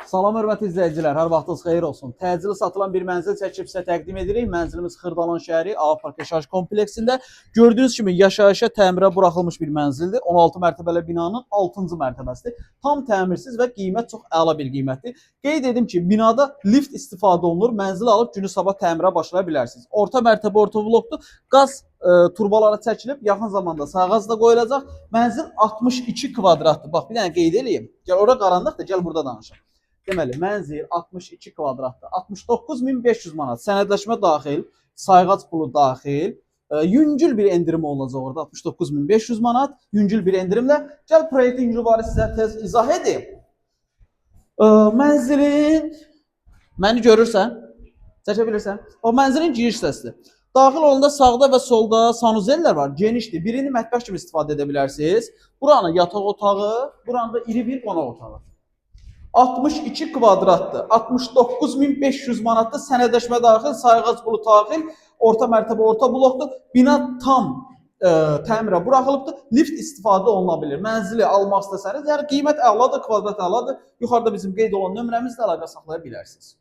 Salam hörmətli izləyicilər, hər vaxtınız xeyir olsun. Təcili satılan bir mənzil çəkib sizə təqdim edirik. Mənzilimiz Xırdalan şəhəri A Park yaşayış kompleksində. Gördüyünüz kimi yaşayışa təmirə buraxılmış bir mənzildir. 16 mərtəbəli binanın 6-cı mərtəbəsidir. Tam təmirsiz və qiymət çox əla bir qiymətdir. Qeyd edim ki, binada lift istifadə olunur. Mənzil alıb günü sabah təmirə başlaya bilərsiniz. Orta mərtəbə orta blokdur. Qaz turbalara çəkilib, yaxın zamanda sağğaz da qoyulacaq. Mənzil 62 kvadratdır. Bax, bir dənə qeyd edeyim. Gəl ora qaranlıqdır, gəl burada danışaq. Deməli, mənzil 62 kvadratdır. 69.500 manat. Sənədləşmə daxil, sayğac pulu daxil. Yüngül bir endirim olacaq orada 69.500 manat. Yüngül bir endirimlə. Gəl proyektin yüngülvarı sizə tez izah edeyim. Mənzilin, məni görürsən, çəkə bilirsən. O mənzilin giriş hissəsidir. Daxil olanda sağda və solda sanuzellər var, genişdir. Birini mətbəx kimi istifadə edə bilərsiniz. Buranın yataq otağı, buranın da iri bir qonaq otağı. 62 kvadratdır. 69.500 manatdır. Sənədləşmə daxil, sayğac pulu daxil, orta mərtəbə orta blokdur. Bina tam təmirə buraxılıbdır. Lift istifadə oluna bilir. Mənzili almaq istəsəniz, yəni qiymət əladır, kvadrat əladır. Yuxarıda bizim qeyd olan nömrəmizlə əlaqə saxlaya bilərsiniz.